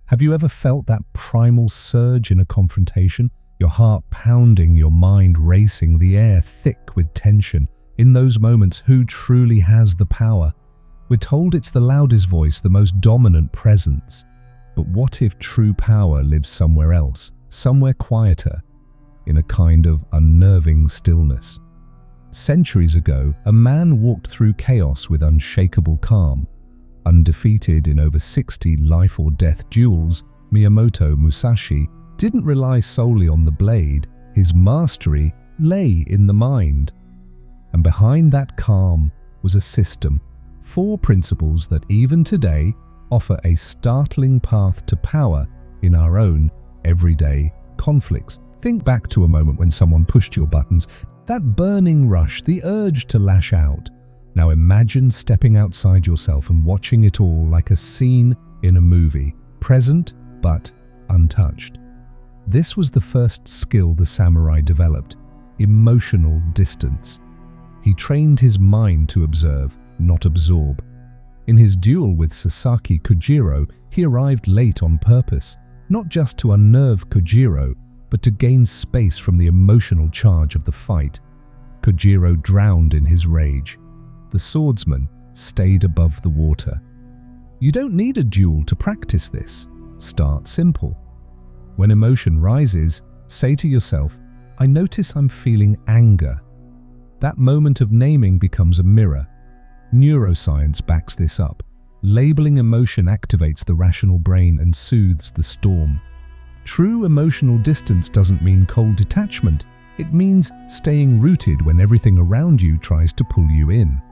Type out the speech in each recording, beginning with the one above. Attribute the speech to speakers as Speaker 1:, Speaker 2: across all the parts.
Speaker 1: Have you ever felt that primal surge in a confrontation? Your heart pounding, your mind racing, the air thick with tension. In those moments, who truly has the power? We're told it's the loudest voice, the most dominant presence. But what if true power lives somewhere else, somewhere quieter, in a kind of unnerving stillness? Centuries ago, a man walked through chaos with unshakable calm. Undefeated in over 60 life or death duels, Miyamoto Musashi didn't rely solely on the blade. His mastery lay in the mind. And behind that calm was a system, 4 principles that even today offer a startling path to power in our own everyday conflicts. Think back to a moment when someone pushed your buttons, that burning rush, the urge to lash out. Now imagine stepping outside yourself and watching it all like a scene in a movie, present but untouched. This was the first skill the samurai developed, emotional distance. He trained his mind to observe, not absorb. In his duel with Sasaki Kojiro, he arrived late on purpose, not just to unnerve Kojiro, but to gain space from the emotional charge of the fight. Kojiro drowned in his rage. The swordsman stayed above the water. You don't need a duel to practice this. Start simple. When emotion rises, say to yourself, I notice I'm feeling anger. That moment of naming becomes a mirror. Neuroscience backs this up. Labeling emotion activates the rational brain and soothes the storm. True emotional distance doesn't mean cold detachment. It means staying rooted when everything around you tries to pull you in.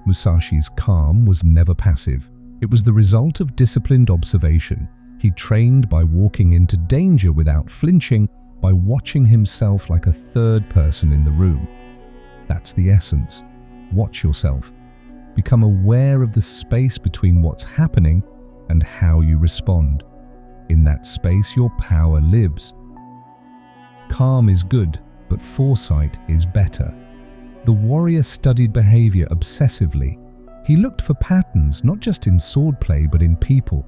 Speaker 1: Musashi's calm was never passive. It was the result of disciplined observation. He trained by walking into danger without flinching, by watching himself like a third person in the room. That's the essence. Watch yourself. Become aware of the space between what's happening and how you respond. In that space, your power lives. Calm is good, but foresight is better. The warrior studied behavior obsessively. He looked for patterns, not just in swordplay, but in people.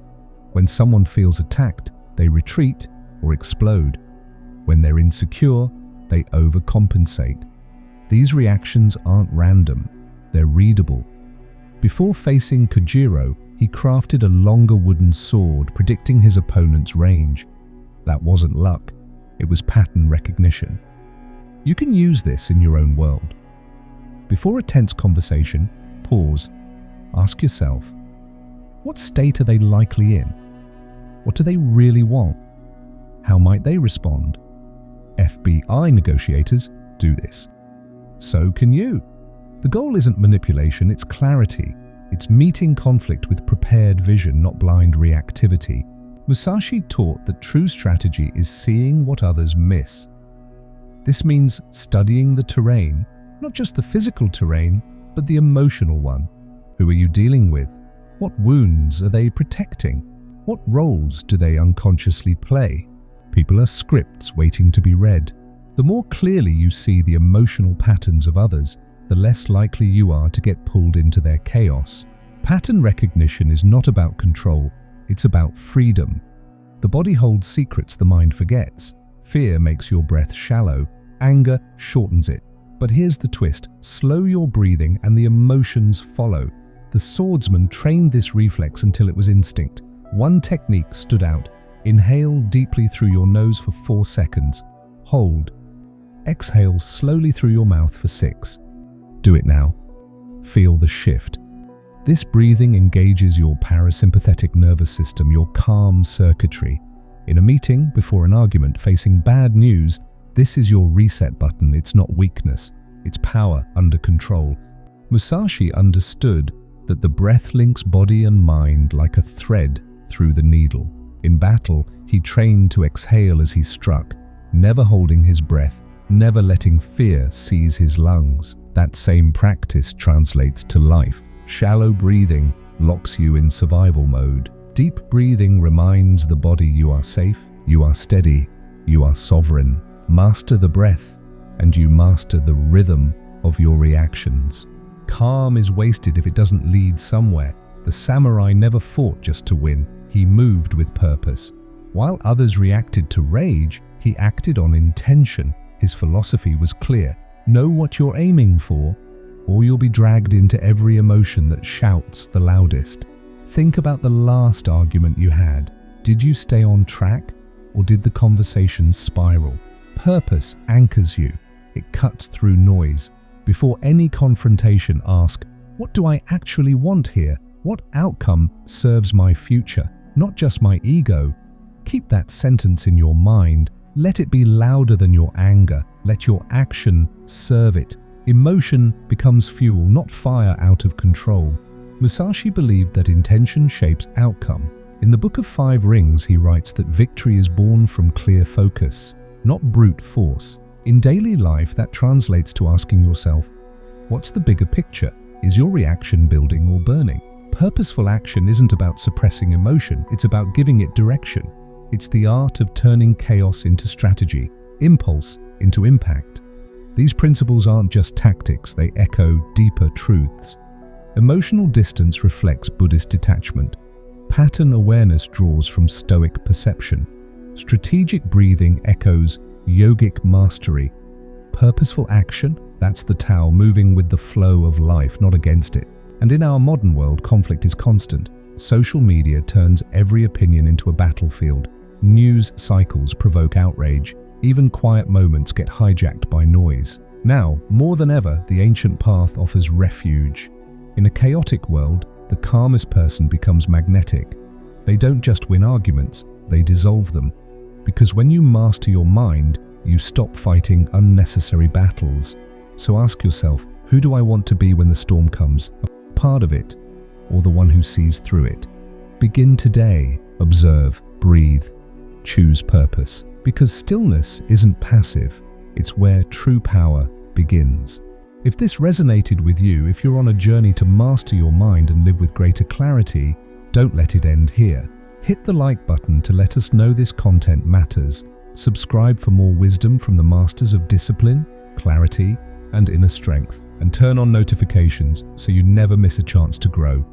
Speaker 1: When someone feels attacked, they retreat or explode. When they're insecure, they overcompensate. These reactions aren't random, they're readable. Before facing Kojiro, he crafted a longer wooden sword, predicting his opponent's range. That wasn't luck, it was pattern recognition. You can use this in your own world. Before a tense conversation, pause. Ask yourself, what state are they likely in? What do they really want? How might they respond? FBI negotiators do this. So can you. The goal isn't manipulation, it's clarity. It's meeting conflict with prepared vision, not blind reactivity. Musashi taught that true strategy is seeing what others miss. This means studying the terrain, not just the physical terrain, but the emotional one. Who are you dealing with? What wounds are they protecting? What roles do they unconsciously play? People are scripts waiting to be read. The more clearly you see the emotional patterns of others, the less likely you are to get pulled into their chaos. Pattern recognition is not about control, it's about freedom. The body holds secrets the mind forgets. Fear makes your breath shallow, anger shortens it. But here's the twist, slow your breathing and the emotions follow. The swordsman trained this reflex until it was instinct. One technique stood out. Inhale deeply through your nose for 4 seconds. Hold. Exhale slowly through your mouth for 6. Do it now. Feel the shift. This breathing engages your parasympathetic nervous system, your calm circuitry. In a meeting, before an argument, facing bad news, this is your reset button. It's not weakness, it's power under control. Musashi understood that the breath links body and mind like a thread through the needle. In battle, he trained to exhale as he struck, never holding his breath, never letting fear seize his lungs. That same practice translates to life. Shallow breathing locks you in survival mode. Deep breathing reminds the body you are safe, you are steady, you are sovereign. Master the breath, and you master the rhythm of your reactions. Calm is wasted if it doesn't lead somewhere. The samurai never fought just to win. he moved with purpose. While others reacted to rage, he acted on intention. His philosophy was clear: know what you're aiming for, or you'll be dragged into every emotion that shouts the loudest. Think about the last argument you had. Did you stay on track, or did the conversation spiral? Purpose anchors you. It cuts through noise. Before any confrontation, ask, what do I actually want here? What outcome serves my future, not just my ego? Keep that sentence in your mind. Let it be louder than your anger. Let your action serve it. Emotion becomes fuel, not fire out of control. Musashi believed that intention shapes outcome. In the Book of 5 Rings, he writes that victory is born from clear focus, not brute force. In daily life, that translates to asking yourself, what's the bigger picture? Is your reaction building or burning? Purposeful action isn't about suppressing emotion, it's about giving it direction. It's the art of turning chaos into strategy, impulse into impact. These principles aren't just tactics, they echo deeper truths. Emotional distance reflects Buddhist detachment. Pattern awareness draws from Stoic perception. Strategic breathing echoes yogic mastery. Purposeful action, that's the Tao, moving with the flow of life, not against it. And in our modern world, conflict is constant. Social media turns every opinion into a battlefield. News cycles provoke outrage. Even quiet moments get hijacked by noise. Now, more than ever, the ancient path offers refuge. In a chaotic world, the calmest person becomes magnetic. They don't just win arguments, they dissolve them. Because when you master your mind, you stop fighting unnecessary battles. So ask yourself, who do I want to be when the storm comes? A part of it, or the one who sees through it? Begin today. Observe, breathe, choose purpose. Because stillness isn't passive, it's where true power begins. If this resonated with you, if you're on a journey to master your mind and live with greater clarity, don't let it end here. Hit the like button to let us know this content matters. Subscribe for more wisdom from the masters of discipline, clarity, and inner strength. And turn on notifications so you never miss a chance to grow.